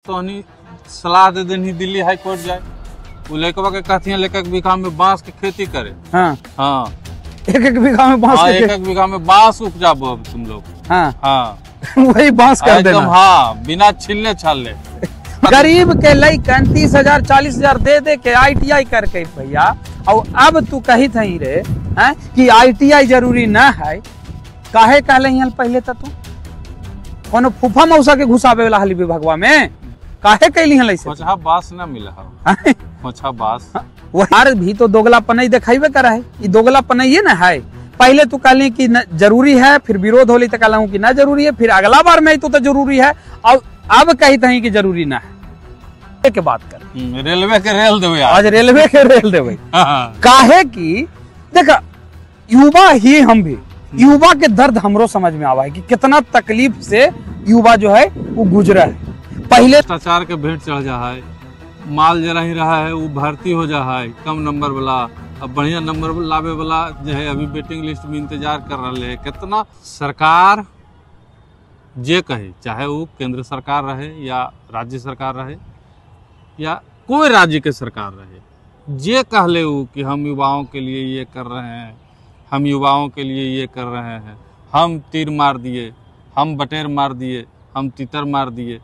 तो सलाह दे देनी दिल्ली हाई कोर्ट जाए, वो लड़कवा के कहती है एक बीघा में बांस की खेती करे। हाँ हाँ, एक बीघा में बांस, एक बीघा में बांस उपजाबो अब तुम लोग। हाँ हाँ वही बांस कर देना। हाँ, बिना छिलने छाले। गरीब के लई 30,000 40,000 दे दे के ITI करके भैया, और अब तू कही थी रे हैं कि ITI जरूरी न है, काहे कहले पहले तू कोनो फूफा मौसा के घुसावे वाला हली विभागवा में काहे कैली हल ऐसे? पोछा बांस न मिला है, पोछा बांस वो हार भी तो दोगला पनई दिखाइबे करा है, ये दोगला पनई न है। पहले तू कहली कि न जरूरी है, फिर विरोध होली तो कहला कि न जरूरी है, फिर अगला बार में तो जरूरी है, और अब कही थी कि जरूरी ना है। के बात कर रेलवे के रेल देवे, आज रेलवे के रेल देवे। काहे कि देखा युवा ही हम भी, युवा के दर्द हमरो समझ में आवा है कि कितना तकलीफ से युवा जो है वो गुजरा है। पहले भ्रष्टाचार के भेंट चढ़ जा है, माल जरा ही रहा है वो भर्ती हो जा है कम नंबर वाला, अब बढ़िया नंबर लावे वाला जो है अभी वेटिंग लिस्ट में इंतजार कर रहे है। कितना सरकार जे कहे, चाहे वो केंद्र सरकार रहे या राज्य सरकार रहे या कोई राज्य के सरकार रहे, जे कहले वो कि हम युवाओं के लिए ये कर रहे हैं, हम युवाओं के लिए ये कर रहे हैं, हम तीर मार दिए, हम बटेर मार दिए, हम तितर मार दिए,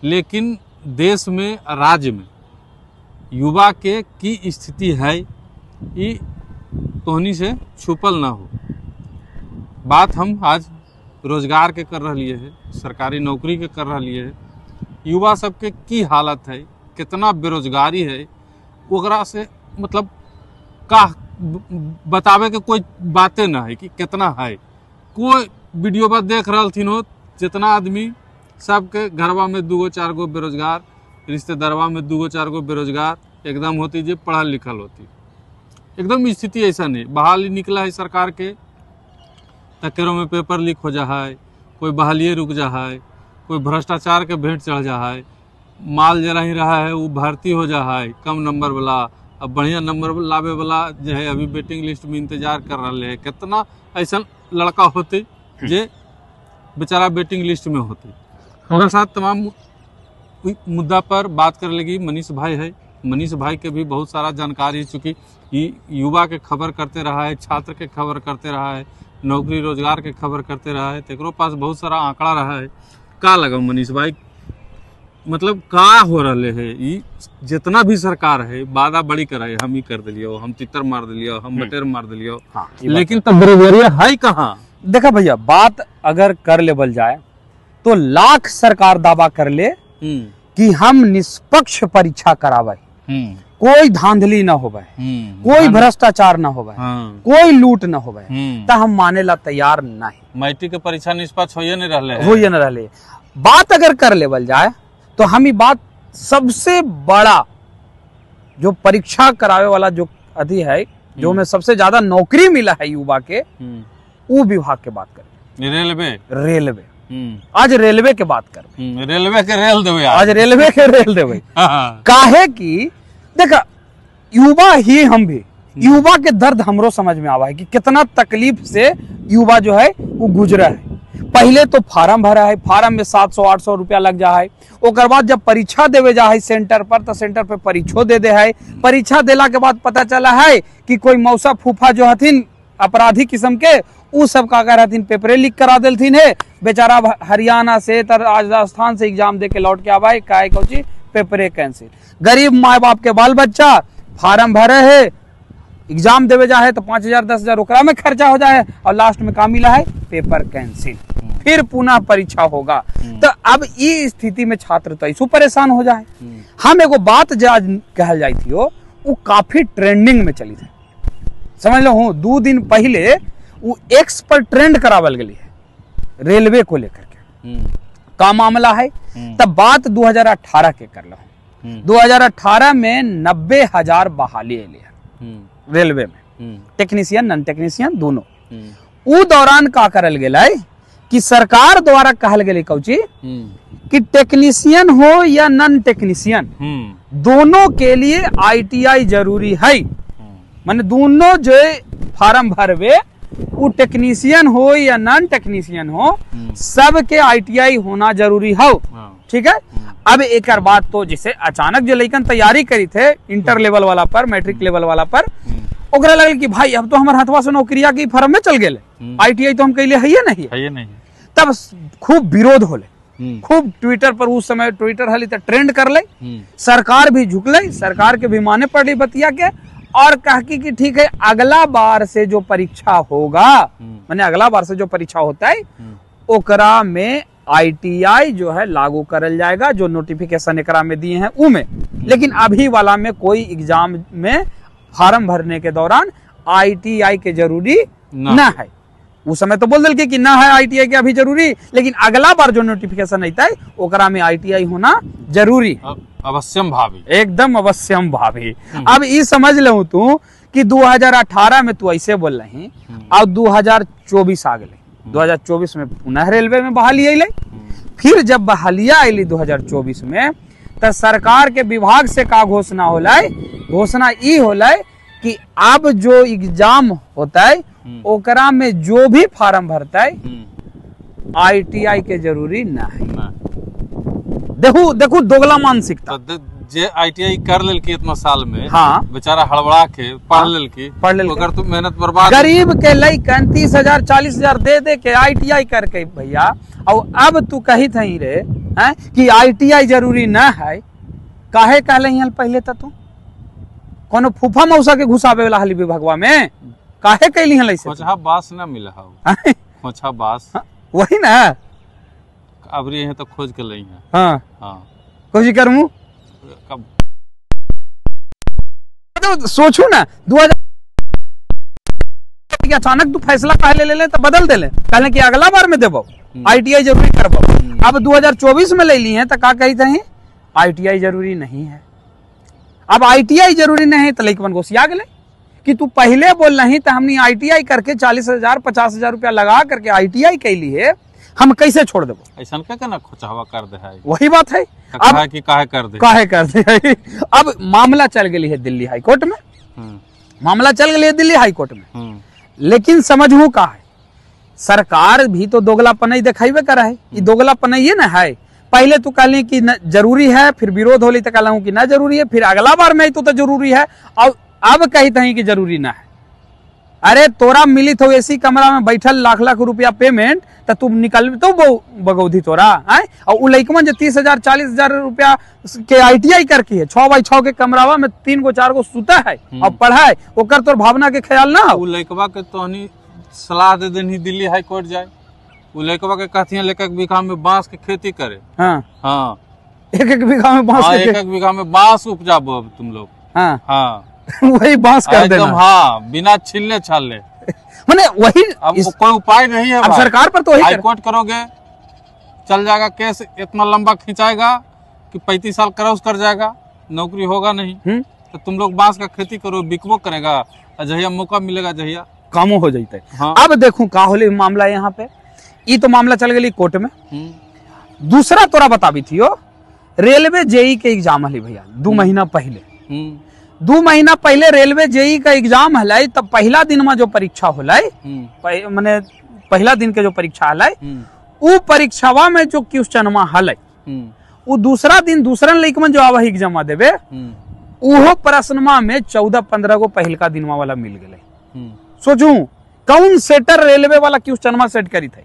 लेकिन देश में राज्य में युवा के की स्थिति है ये तोहनी से छुपल ना हो। बात हम आज रोजगार के कर रही है, सरकारी नौकरी के कर रही है, युवा सबके की हालत है, कितना बेरोजगारी है, ओकरा से मतलब का बतावे के कोई बातें ना है कि कितना है। कोई वीडियो पर देख रहा थी हो, जितना आदमी सबके घरवा में 2-4 गो बेरोजगार, रिश्तेदारवा में 2-4 गो बेरोजगार एकदम होती जो पढ़ल लिखल होती, एकदम स्थिति ऐसा नहीं। बहाली निकला है सरकार के तकेरों में पेपर लीक हो जा है, कोई बहालिए रुक जा है, कोई भ्रष्टाचार के भेंट चढ़ जा है, माल जरा ही रहा है वो भर्ती हो जा है कम नंबर वाला, अब बढ़िया नंबर लावे वाला जो है अभी वेटिंग लिस्ट में इंतजार कर रहे हैं। कितना ऐसा लड़का होते जे बेचारा वेटिंग लिस्ट में होते। हमारे साथ तमाम मुद्दा पर बात कर लगी मनीष भाई है। मनीष भाई के भी बहुत सारा जानकारी, चूँकि युवा के खबर करते रहा है, छात्र के खबर करते रहा है, नौकरी रोजगार के खबर करते रहा है, तेरे पास बहुत सारा आंकड़ा रहा है। का लगा मनीष भाई, मतलब का हो रहे है जितना भी सरकार है वादा बड़ी कराए, हम ही कर दिलियो, हम तितर मार दिलियो, हम बटेर मार दिलियो, हाँ, लेकिन तब बेरोजगारी है कहाँ? देखा भैया, बात अगर कर लेवल जाए तो लाख सरकार दावा कर ले कि हम निष्पक्ष परीक्षा करावे, कोई धांधली न होवे, कोई भ्रष्टाचार न होवे, कोई लूट न होवे, तो हम माने ला तैयार नहीं। मैट्रिक के परीक्षा निष्पक्ष हो नहीं रहे। बात अगर कर लेवल जाए तो हम ही बात सबसे बड़ा जो परीक्षा करावे वाला जो अधि है, जो में सबसे ज्यादा नौकरी मिला है युवा के, वो विभाग के बात करें, रेलवे। आज रेलवे के बात कर, रेलवे के रेल देवे, आज रेलवे के रेल देवे। काहे कि देखा युवा ही हम भी, युवा के दर्द हमरो समझ में आवा है कि कितना तकलीफ से युवा जो है वो गुजरा है। पहले तो फार्म भरा है, फार्म में 700-800 रुपया लग जा है, ओकर बाद जब परीक्षा देवे जा है सेंटर पर, तो सेंटर पे परीक्षो दे दे है। परीक्षा देला के बाद पता चला है कि कोई मौसा फूफा जो हथिन अपराधी किस्म के, उ सब का कर हथिन पेपरे लीक करा देलथिन है। बेचारा हरियाणा से राजस्थान से एग्जाम दे के लौट के आवा है, काहे कौची पेपरे कैंसिल। गरीब माँ बाप के बाल बच्चा फार्म भरे है, एग्जाम देवे जा है तो 5,000-10,000 ओकरा में खर्चा हो जाए, और लास्ट में का मिला है पेपर कैंसिल, फिर पुनः परीक्षा होगा। तो अब ये स्थिति में छात्र तो ऐसो परेशान हो जाए। हम एगो बात जो आज कहल जाई थी वो काफी ट्रेंडिंग में चली थी, समझ लो हूँ। 2 दिन पहले वो एक्स पर ट्रेंड करावल गई है रेलवे को लेकर के। का मामला है तब बात 2018 के कर लो। 2018 में 90,000 बहाली है रेलवे में, टेक्नीशियन नॉन टेक्नीशियन दोनों। उ दौरान का करल गेला है कि सरकार द्वारा कहल गेले कौची कि टेक्नीशियन हो या नॉन टेक्नीशियन, दोनों के लिए ITI जरूरी है। माने दोनों जो फार्म भरवे, वो टेक्नीशियन हो या नॉन टेक्नीशियन हो, सबके ITI होना जरूरी हो। ठीक है। अब एक बात तो जैसे अचानक जो लइकन तैयारी करी थे इंटर लेवल वाला पर, मैट्रिक लेवल वाला पर, ओकरा लगल कि भाई अब तो हमार हथवा से नौकरिया के फर्म में चल गेले, ITI तो हम कैले है नहीं। तब खूब विरोध होले, खूब ट्विटर पर, उस समय ट्विटर हली तो ट्रेंड कर ले, सरकार भी झुकले, सरकार के भी माने पड़ी बतिया के, और कह कि ठीक है अगला बार से जो परीक्षा होगा, माने अगला बार से जो परीक्षा होता है ओकरा में ITI जो है लागू करल जाएगा, जो नोटिफिकेशन एकरा में दिए हैं उ में। लेकिन अभी वाला में कोई एग्जाम में फार्म भरने के दौरान ITI के जरूरी ना है। उस समय तो बोल दिल कि ना है ITI के अभी जरूरी, लेकिन अगला बार जो नोटिफिकेशन आता है ओकरा में ITI होना जरूरी है, अवश्यम भावी, एकदम अवश्यम भावी। अब ये समझ लो तू कि 2018 में तू ऐसे बोल रही, और 2024 आ गए, 2024 में पुनः रेलवे में बहाली अले। फिर जब बहालिया अली 2024 में, तो सरकार के विभाग से का घोषणा होला, घोषणा ई होला कि अब जो एग्जाम होता है ओकरा में जो भी फार्म भरता है ITI के जरूरी ना है। देखो देखो दोगला मानसिकता। जे ITI कर लेल की इतना साल में, हाँ, बेचारा हड़बड़ा के पढ़ लेल की, अगर तू मेहनत बर्बाद, गरीब के लइकन 30,000 40,000 दे के ITI करके भैया, और अब तू कही थी रे हैं कि ITI जरूरी ना है, काहे कहले हल पहले तू कोनो फूफा मौसा के घुसावे वाला हली विभागवा में, काहे कैली हल ऐसे? खोचा बास ना मिला हो, खोचा बास वही ना, अब रे है तो खोज के लई है। हाँ हाँ, कोशिश करूं कब तो सोचू ना 2000 अचानक तू फैसला पहले ले ले तो बदल दे ले, कहले कि अगला बार में देबो ITI जरूरी करबो। अब 2024 में ले ली है तो का कही थे ITI जरूरी नहीं है। अब ITI जरूरी नहीं है तो लइकवन गोसिया गेले कि तू पहले बोल रही तो हमने ITI करके 40,000 50,000 रुपया लगा करके ITI कैली है, हम कैसे छोड़ देबो? ऐसा क्या ना खोचावा कर दे है, वही बात है। अब कि काहे कर दे। अब मामला चल गई है दिल्ली हाई कोर्ट में, मामला चल गई है दिल्ली हाई कोर्ट में। लेकिन समझू का है, सरकार भी तो दोगलापन दिखाइबे कर है, ये दोगलापन ये ना है। पहले तू कहली कि जरूरी है, फिर विरोध होली तो कहला कि ना जरूरी है, फिर अगला बार में तो जरूरी है, और अब कही थी कि जरूरी ना है। अरे तोरा मिली तो ऐसी कमरा में बैठल लाख लाख रुपया पेमेंट, तो तुम निकल तो बगौधी तोरा है। और लइकमन जो 30,000 40,000 रुपया के ITI करके है, 6x6 के कमरावा में 3 गो 4 गो सुता है और पढ़ाए, ओकर तोर भावना के ख्याल ना हो। लइकवा के तोहनी सलाह दे देनी दिल्ली हाई कोर्ट जाए, वो लइकवा के कहती एक बीघा में बांस के खेती करे। हाँ हाँ, एक बीघा में बांस, एक बीघा में बांस उपजाबो तुम लोग। हाँ हाँ, वही बांस कर देना। हाँ, बिना छिलने छालने, माने वही। अब कोई उपाय नहीं है, अब सरकार पर तो वही हाई कोर्ट करोगे चल जाएगा केस, इतना लंबा खिंचाएगा कि 35 साल क्रॉस कर जाएगा, नौकरी होगा नहीं। तो तुम लोग बांस का खेती करो, बिकबो करेगा, जहिया मौका मिलेगा जहिया कामों हो जाते। हाँ। अब देखो का होले मामला यहाँ पे, ये तो मामला चल गई कोर्ट में। दूसरा तोरा बताबी थी रेलवे JEE के एग्जाम हली भैया 2 महीना पहले। 2 महीना पहले रेलवे JEE का एग्जाम हलाई, तब पहला दिन में जो परीक्षा होलाई, माने पहला दिन के जो परीक्षा हलाई, वो परीक्षावा में जो क्वेश्चन हलाई, वो दूसरा दिन दूसरा लइकमन जो आवा एग्जाम देवे, वो प्रश्नमा में 14-15 गो पहलका दिनवा वाला मिल गए। सोचू कौन सेटर रेलवे वाला क्वेश्चन सेट करी थे,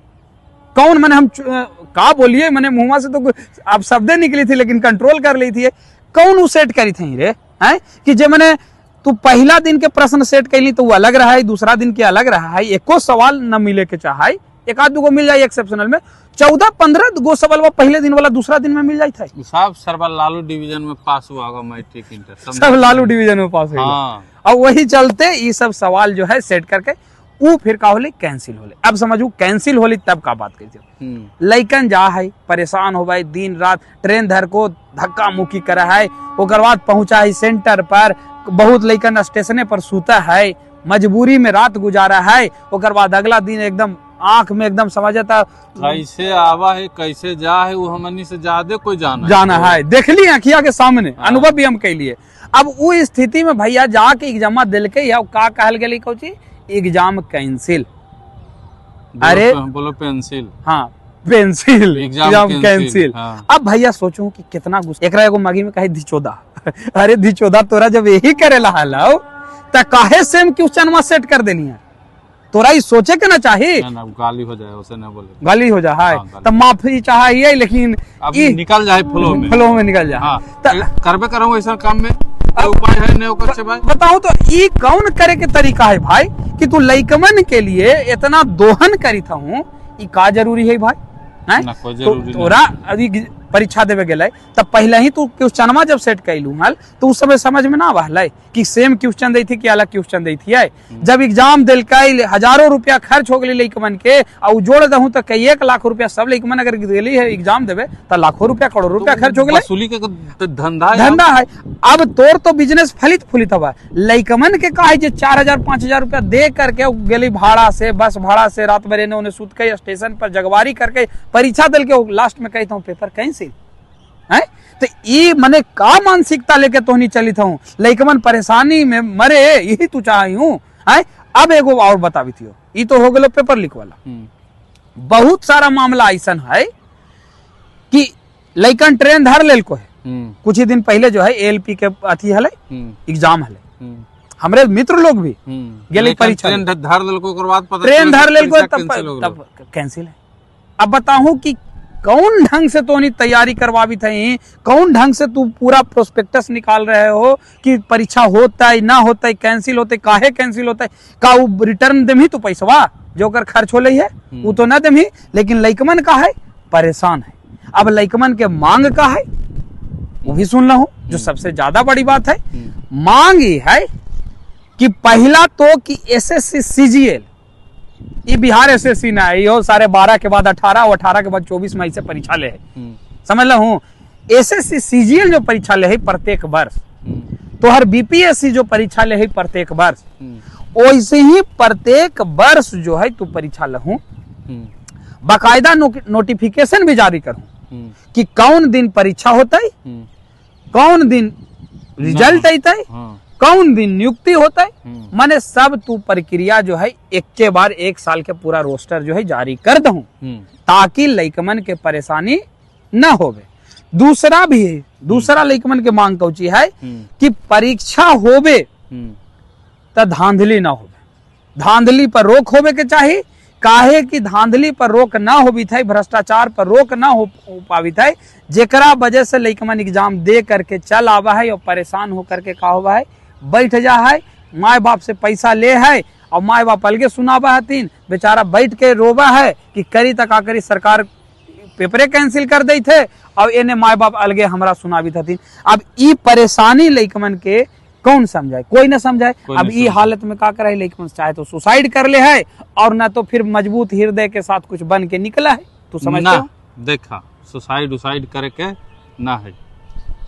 कौन? मैंने हम का बोलिए, मैंने मुंह से तो आप शब्दे निकली थी लेकिन कंट्रोल कर ली थी। कौन वो सेट करी थी रे हैं कि जे मैंने तू पहला दिन के प्रश्न सेट कैली तो वो अलग रहा है, दूसरा दिन के अलग रहा है, एको सवाल न मिले के चाहे, एक आध गो मिल जाए एक्सेप्शनल में, 14-15 गो सवाल पहले दिन वाला दूसरा दिन में मिल जाए था। सब सर्वा लालू डिवीजन में पास हुआ होगा, मैट्रिक इंटर सब लालू डिवीजन में पास हुआ। और वही चलते ये सब सवाल जो है सेट करके वो फिर का होले कैंसिल होले। अब समझू कैंसिल होली तब का बात कही, लइकन जा है परेशान हो भाई, दिन रात ट्रेन धर को धक्का मुक्की करा है, ओकर बाद पहुंचा है सेंटर पर, बहुत लइकन स्टेशने पर सूता है, मजबूरी में रात गुजारा है, ओकर बाद अगला दिन एकदम आंख में एकदम समझता कैसे आवा है कैसे जा है, वो हमनी से ज्यादा कोई जाना है, देख ली आखिया के सामने, अनुभव भी हम कैलिए। अब वो स्थिति में भैया जाके एग्जाम दिल के का कहल गई कौची एग्जाम कैंसिल। अरे बोलो पेंसिल। हाँ, पेंसिल एग्जाम कैंसिल। हाँ। अब भैया सोचो कि कितना गुस्सा। एकरा एगो मगी में कहे धिचोदा अरे धिचोदा तोरा जब यही करेला हलाओ त काहे सेम क्वेश्चन सेट कर देनी है, तोरा ही सोचे के ना चाहिए। ना गाली हो जाए उसे ना बोले, गाली हो जाए हाँ, तब माफी चाहिए, लेकिन अब निकल जाए फ्लो में निकल जाए। हाँ, करबे करूँ ऐसा काम में उपाय है नहीं ओकर से भाई बताओ तो ई कौन करे के तरीका है भाई कि तू लइकमन के लिए इतना दोहन करी था हूँ, ई का जरूरी है भाई? ना कोई जरूरी तोरा अभी परीक्षा देवे गेलै तब पहले ही तू क्वेश्चनमा जब सेट कैलू हल तो उस समय समझ में ना आवा कि सेम क्वेश्चन दी थी कि अलग क्वेश्चन दी थी। जब एग्जाम दिल हजारों रुपया खर्च हो गई लइकमन के और जोड़ दहूं तो कई 1 लाख रुपया सब लइकमन अगर गेली है एग्जाम देवे तो लाखों रुपया करोड़ रुपया खर्च हो गए। वसूली के धंधा है। अब तोर तो बिजनेस फलित फुलित हवा, लइकमन के का है 4,000-5,000 रुपया दे करके गेली भाड़ा से, बस भाड़ा से, रात भर इन्हें उन्हें सुत के स्टेशन पर जगवारी करके परीक्षा दिल के लास्ट में कहता हूँ पेपर कैंसिल है। तो ये मने का मानसिकता लेके तो नहीं चली था लइकमन परेशानी में मरे, यही तू चाही हूँ। अब एगो और बतावी थी, ये तो हो गलो पेपर लीक वाला। बहुत सारा मामला ऐसा है कि लइकन ट्रेन धर लेल को है। कुछ ही दिन पहले जो है एएलपी के अथी हले एग्जाम हले, हमरे मित्र लोग भी गेले परीक्षा ट्रेन धर लेल को, ट्रेन धर लेल को तब कैंसिल है। अब बताऊं कि कौन ढंग से तो नहीं तैयारी करवावी थी, कौन ढंग से तू पूरा प्रोस्पेक्टस निकाल रहे हो कि परीक्षा होता है ना होता है, कैंसिल होता है, काहे कैंसिल होता है, का वो रिटर्न देमी तो पैसवा जो कर खर्च हो रही है वो तो ना देमी। लेकिन लइकमन का है परेशान है। अब लइकमन के मांग का है वो भी सुन लो, जो सबसे ज्यादा बड़ी बात है मांग ये है कि पहला तो कि एसएससी सीजीएल, ये बिहार एसएससी ना है, यो सारे 12 के बाद 18 और 18 के बाद 24 मई से परीक्षा ले है। समझ लो हूँ एसएससी सीजीएल जो परीक्षा ले है प्रत्येक वर्ष, तो हर बीपीएससी जो परीक्षा ले है प्रत्येक वर्ष, वैसे ही प्रत्येक वर्ष जो है तू परीक्षा लहू, बाकायदा नोटिफिकेशन भी जारी करूं कि कौन दिन परीक्षा होता है, कौन दिन रिजल्ट आता है, कौन दिन नियुक्ति होता है, माने सब तू प्रक्रिया जो है एक के बार 1 साल के पूरा रोस्टर जो है जारी कर दूं ताकि लइकमन के परेशानी न होवे। दूसरा भी है, दूसरा लइकमन के मांग कौची है कि परीक्षा होवे तो धांधली ना होवे, धांधली पर रोक होवे के चाहिए। काहे कि धांधली पर रोक ना होवी थे, भ्रष्टाचार पर रोक ना हो पावी थे, जेकरा वजह से लइकमन एग्जाम दे करके चल आवा है और परेशान होकर के का हुआ है बैठ जा है, माए बाप से पैसा ले है और माए बाप अलगे सुनावा हथिन, बेचारा बैठ के रोवा है कि करी तक करी सरकार पेपरे कैंसिल कर दी थे और इन्हें माए बाप अलगे हमरा सुनावी हथिन। अब ई परेशानी लइकमन के कौन समझाए, कोई ना समझाए। अब ई हालत में का करे लइकमन चाहे तो सुसाइड कर ले है और ना तो फिर मजबूत हृदय के साथ कुछ बन के निकला है। तू समझता है? देखा सुसाइड उसाइड करे के ना है।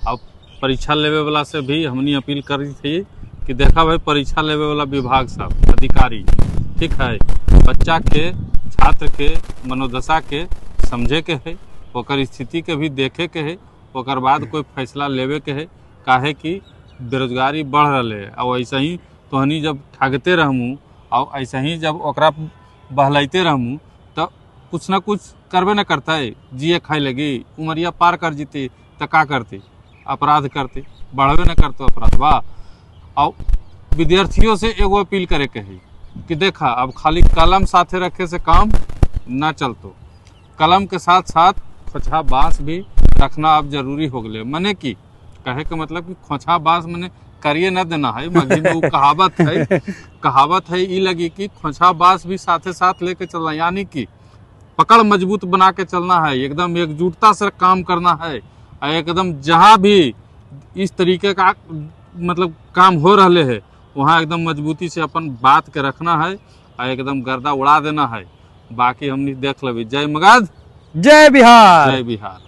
अब परीक्षा लेवे वाला से भी हमनी अपील करी थी कि देखा भाई परीक्षा लेवे वाला विभाग साहब अधिकारी ठीक है, बच्चा के छात्र के मनोदशा के समझे के है, ओकर स्थिति के भी देखे के है, ओकर बाद कोई फैसला लेवे के है। काहे कि बेरोजगारी बढ़ रहे है और ऐसे ही तोहनी जब ठगते रहमू और ऐसे ही जब ओकरा बहलाइते रहमू तो कुछ ना कुछ करबे न करता है, जिए खाए लगी, उमरिया पार कर जीती तो का करती, अपराध करते, बढ़वे न करते अपराध। वाह। और विद्यार्थियों से एगो अपील करे के है कि देखा अब खाली कलम साथे रखे से काम ना चलतो, कलम के साथ साथ खोछा बांस भी रखना अब जरूरी हो गए। मने की कहे के मतलब कि खोछा बांस मने करिए न देना है, मगर वो कहावत है ई लगी कि खोछा बांस भी साथे साथ लेके चलना, यानी कि पकड़ मजबूत बना के चलना है, एकदम एकजुटता से काम करना है, एकदम जहाँ भी इस तरीके का मतलब काम हो रहे है वहाँ एकदम मजबूती से अपन बात के रखना है और एकदम गर्दा उड़ा देना है। बाकी हमने देख लेवी। जय मगध, जय बिहार, जय बिहार।